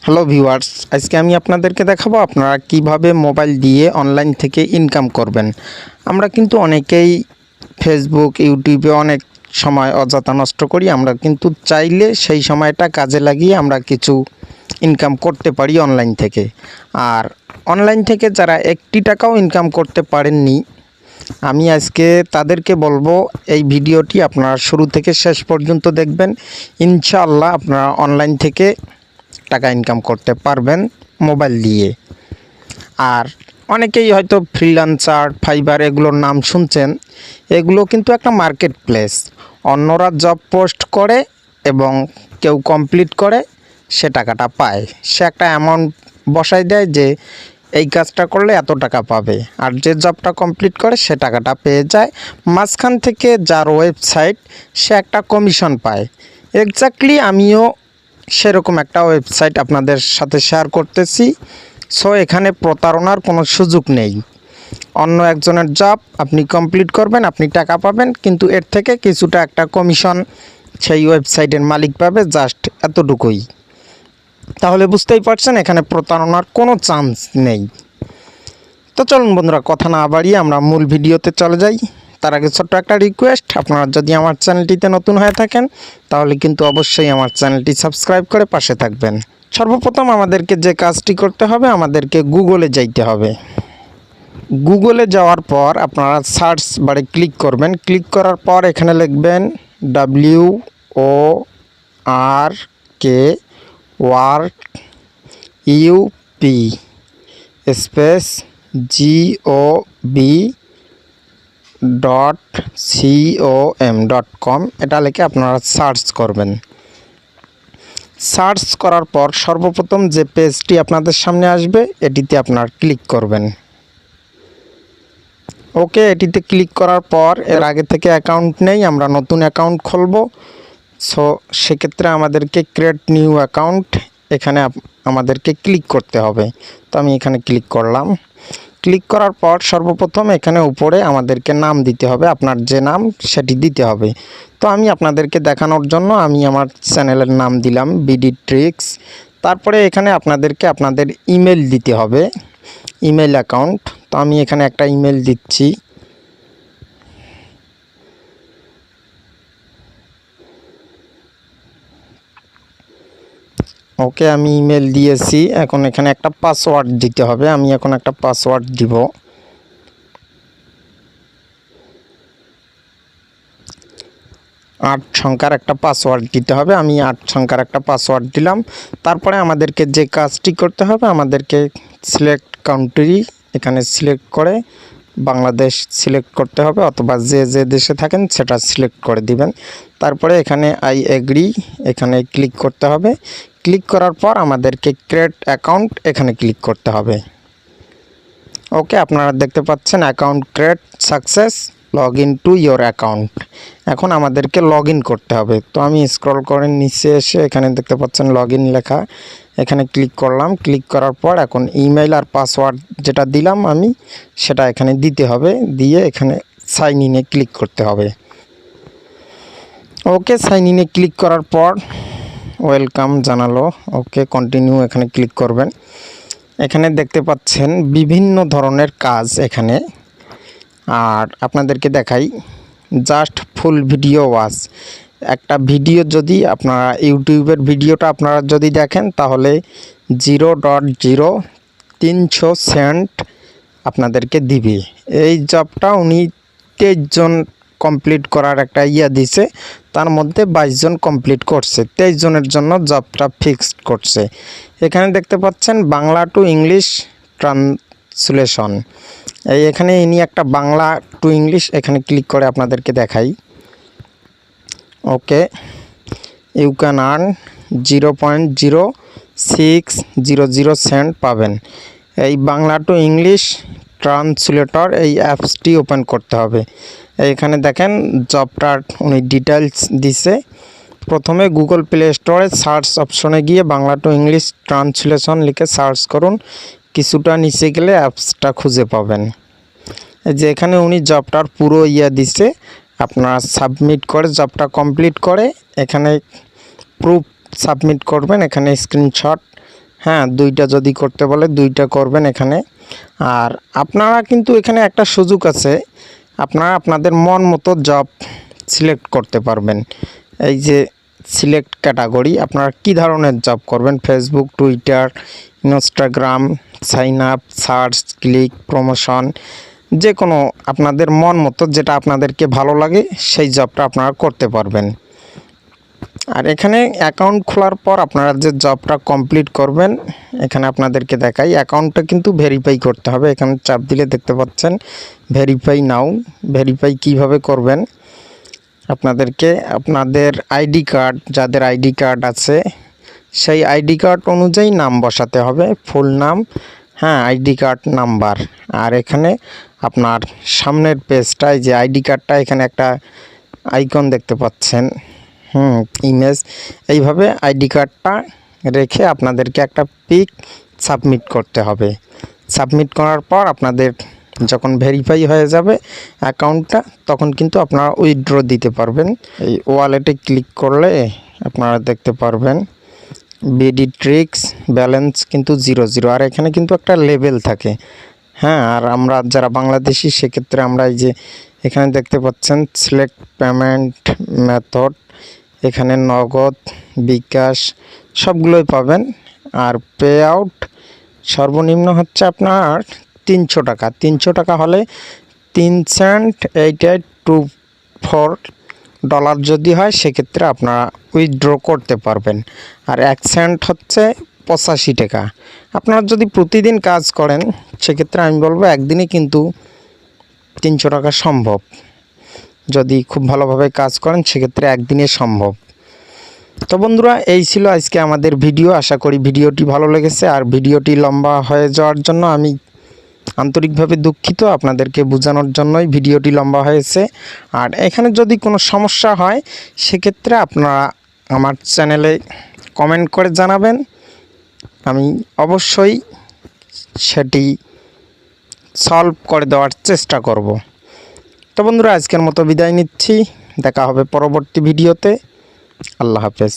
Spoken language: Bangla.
হ্যালো ভিউয়ার্স, আজকে আমি আপনাদেরকে দেখাবো আপনারা কিভাবে মোবাইল দিয়ে অনলাইন থেকে ইনকাম করবেন। আমরা কিন্তু অনেকেই ফেসবুক, ইউটিউবে অনেক সময় অযথা নষ্ট করি। আমরা কিন্তু চাইলে সেই সময়টা কাজে লাগিয়ে আমরা কিছু ইনকাম করতে পারি অনলাইন থেকে। আর অনলাইন থেকে যারা একটি টাকাও ইনকাম করতে পারেননি, আমি আজকে তাদেরকে বলবো এই ভিডিওটি আপনারা শুরু থেকে শেষ পর্যন্ত দেখবেন। ইনশাআল্লাহ আপনারা অনলাইন থেকে টাকা ইনকাম করতে পারবেন মোবাইল দিয়ে। আর অনেকেই হয়তো ফ্রিল্যান্সার, ফাইবার এগুলোর নাম শুনছেন। এগুলো কিন্তু একটা মার্কেট প্লেস। অন্যরা জব পোস্ট করে এবং কেউ কমপ্লিট করে সে টাকাটা পায়। সে একটা অ্যামাউন্ট বসায় দেয় যে এই কাজটা করলে এত টাকা পাবে, আর যে জবটা কমপ্লিট করে সে টাকাটা পেয়ে যায়। মাঝখান থেকে যার ওয়েবসাইট সে একটা কমিশন পায়। এক্স্যাক্টলি আমিও সেরকম একটা ওয়েবসাইট আপনাদের সাথে শেয়ার করতেছি। সো এখানে প্রতারণার কোনো সুযোগ নেই। অন্য একজনের জব আপনি কমপ্লিট করবেন, আপনি টাকা পাবেন, কিন্তু এর থেকে কিছুটা একটা কমিশন সেই ওয়েবসাইটের মালিক পাবে, জাস্ট এতটুকুই। তাহলে বুঝতেই পারছেন এখানে প্রতারণার কোনো চান্স নেই। তো চলুন বন্ধুরা, কথা না বাড়িয়ে আমরা মূল ভিডিওতে চলে যাই। তার আগে ছোট্ট একটা রিকোয়েস্ট, আপনারা যদি আমার চ্যানেলটিতে নতুন হয়ে থাকেন তাহলে কিন্তু অবশ্যই আমার চ্যানেলটি সাবস্ক্রাইব করে পাশে থাকবেন। সর্বপ্রথম আমাদেরকে যে কাজটি করতে হবে, আমাদেরকে গুগলে যাইতে হবে। গুগলে যাওয়ার পর আপনারা সার্চ বারে ক্লিক করবেন। ক্লিক করার পর এখানে লিখবেন WORK work UP space GOV.com এটা লিখে আপনারা সার্চ করবেন। সার্চ করার পর সর্বপ্রথম যে পেজটি আপনাদের সামনে আসবে এটিতে আপনারা ক্লিক করবেন। ওকে, এটিতে ক্লিক করার পর এর আগে থেকে অ্যাকাউন্ট নেই, আমরা নতুন অ্যাকাউন্ট খুলব। সো সেক্ষেত্রে আমাদেরকে ক্রিয়েট নিউ অ্যাকাউন্ট এখানে আমাদেরকে ক্লিক করতে হবে। তো আমি এখানে ক্লিক করলাম। ক্লিক করার পর সর্বপ্রথম এখানে উপরে আমাদেরকে নাম দিতে হবে, আপনার যে নাম সেটি দিতে হবে। তো আমি আপনাদেরকে দেখানোর জন্য আমি আমার চ্যানেলের নাম দিলাম বিডি ট্রিক্স। তারপরে এখানে আপনাদেরকে আপনাদের ইমেল দিতে হবে, ইমেল অ্যাকাউন্ট। তো আমি এখানে একটা ইমেল দিচ্ছি। ওকে, আমি ইমেল দিয়েছি। এখন এখানে একটা পাসওয়ার্ড দিতে হবে। আমি এখন একটা পাসওয়ার্ড দিব। আট সংখ্যার একটা পাসওয়ার্ড দিতে হবে। আমি 8 সংখ্যার একটা পাসওয়ার্ড দিলাম। তারপরে আমাদেরকে যে কাজটি করতে হবে, আমাদেরকে সিলেক্ট কান্ট্রি এখানে সিলেক্ট করে বাংলাদেশ সিলেক্ট করতে হবে, অথবা যে যে দেশে থাকেন সেটা সিলেক্ট করে দিবেন। তারপরে এখানে আই এগ্রি এখানে ক্লিক করতে হবে। ক্লিক করার পর আমাদেরকে ক্রিয়েট অ্যাকাউন্ট এখানে ক্লিক করতে হবে। ওকে, আপনারা দেখতে পাচ্ছেন account create success, log in to your account. এখন আমাদেরকে লগ ইন করতে হবে। তো আমি স্ক্রল করে নিচে এসে এখানে দেখতে পাচ্ছেন লগ ইন লেখা, এখানে ক্লিক করলাম। ক্লিক করার পর এখন ইমেল আর পাসওয়ার্ড যেটা দিলাম আমি সেটা এখানে দিতে হবে, দিয়ে এখানে সাইন ইনে ক্লিক করতে হবে। ওকে, সাইন ইনে ক্লিক করার পর ওয়েলকাম জানালো। ওকে, কন্টিনিউ এখানে ক্লিক করবেন। এখানে দেখতে পাচ্ছেন বিভিন্ন ধরনের কাজ এখানে। আর আপনাদেরকে দেখাই, জাস্ট ফুল ভিডিও ওয়াচ। একটা ভিডিও যদি আপনারা ইউটিউবের ভিডিওটা আপনারা যদি দেখেন তাহলে 0.03 সেন্ট আপনাদেরকে দিবে। এই জবটা উনি 23 জন কমপ্লিট করার একটা দিছে, তার মধ্যে 22 জন কমপ্লিট করছে, 23 জনের জন্য জবটা ফিক্সড করছে। এখানে দেখতে পাচ্ছেন বাংলা টু ইংলিশ ট্রান্সলেশন। এখানে ইনি একটা বাংলা টু ইংলিশ এখানে ক্লিক করে আপনাদেরকে দেখাই। ওকে, ইউ ক্যান আর্ন 0.0600 সেন্ট পাবেন। এই বাংলা টু ইংলিশ ট্রান্সলেটর এই অ্যাপসটি ওপেন করতে হবে। এখানে দেখেন জবটার উনি ডিটেলস দিছে। প্রথমে গুগল প্লে স্টোরে সার্চ অপশনে গিয়ে বাংলা টু ইংলিশ ট্রান্সলেশন লিখে সার্চ করুন। কিছুটা নিচে গেলে অ্যাপসটা খুঁজে পাবেন। যে এখানে উনি জবটার পুরো দিছে, আপনারা সাবমিট করে জবটা কমপ্লিট করে এখানে প্রুফ সাবমিট করবেন। এখানে স্ক্রিনশট হ্যাঁ, 2টা যদি করতে বলে 2টা করবেন এখানে। আর আপনারা কিন্তু এখানে একটা সুযোগ আছে, আপনারা আপনাদের মন মতো জব সিলেক্ট করতে পারবেন। এই যে সিলেক্ট ক্যাটাগরি, আপনারা কী ধরনের জব করবেন, Facebook, Twitter, Instagram, sign up, search, click, promotion, যে কোনো আপনাদের মন মতো যেটা আপনাদেরকে ভালো লাগে সেই জবটা আপনারা করতে পারবেন। আর এখানে অ্যাকাউন্ট খোলার পর আপনারা যে জবটা কমপ্লিট করবেন, এখানে আপনাদেরকে দেখাই অ্যাকাউন্টটা কিন্তু ভেরিফাই করতে হবে। এখানে চাপ দিলে দেখতে পাচ্ছেন ভেরিফাই নাও। ভেরিফাই কিভাবে করবেন, আপনাদেরকে আপনাদের আইডি কার্ড, যাদের আইডি কার্ড আছে সেই আইডি কার্ড অনুযায়ী নাম বসাতে হবে, ফুল নাম, হ্যাঁ, আইডি কার্ড নাম্বার। আর এখানে আপনার সামনের পেজটায় যে আইডি কার্ডটা, এখানে একটা আইকন দেখতে পাচ্ছেন, ইমেজ, এইভাবে আইডি কার্ডটা রেখে আপনাদেরকে একটা পিক সাবমিট করতে হবে। সাবমিট করার পর আপনাদের যখন ভেরিফাই হয়ে যাবে অ্যাকাউন্টটা, তখন কিন্তু আপনারা উইথড্র দিতে পারবেন। এই ওয়ালেটে ক্লিক করলে আপনারা দেখতে পারবেন বিডি ট্রিক্স ব্যালেন্স কিন্তু 0 আর এখানে কিন্তু একটা লেভেল থাকে। হ্যাঁ, আর আমরা যারা বাংলাদেশি সেক্ষেত্রে আমরা এই যে এখানে দেখতে পাচ্ছেন সিলেক্ট পেমেন্ট মেথড, এখানে নগদ, বিকাশ সবগুলোই পাবেন। আর পে আউট সর্বনিম্ন হচ্ছে আপনার 300 টাকা। 300 টাকা হলে 3.8824 যদি হয় সেক্ষেত্রে আপনারা উইথড্র করতে পারবেন। আর 1 সেন্ট হচ্ছে 85 টাকা। আপনারা যদি প্রতিদিন কাজ করেন সেক্ষেত্রে আমি বলবো একদিনে কিন্তু 300 টাকা সম্ভব। যদি খুব ভালোভাবে কাজ করেন সেক্ষেত্রে একদিনে সম্ভব। তো বন্ধুরা, এই ছিল আজকে আমাদের ভিডিও। আশা করি ভিডিওটি ভালো লেগেছে। আর ভিডিওটি লম্বা হয়ে যাওয়ার জন্য আমি আন্তরিকভাবে দুঃখিত, আপনাদেরকে বোঝানোর জন্যই ভিডিওটি লম্বা হয়েছে। আর এখানে যদি কোনো সমস্যা হয় সেক্ষেত্রে আপনারা আমার চ্যানেলে কমেন্ট করে জানাবেন, আমি অবশ্যই সেটি সলভ করে দেওয়ার চেষ্টা করব। তো বন্ধুরা, আজকের মতো বিদায় নিচ্ছি, দেখা হবে পরবর্তী ভিডিওতে। আল্লাহ হাফেজ।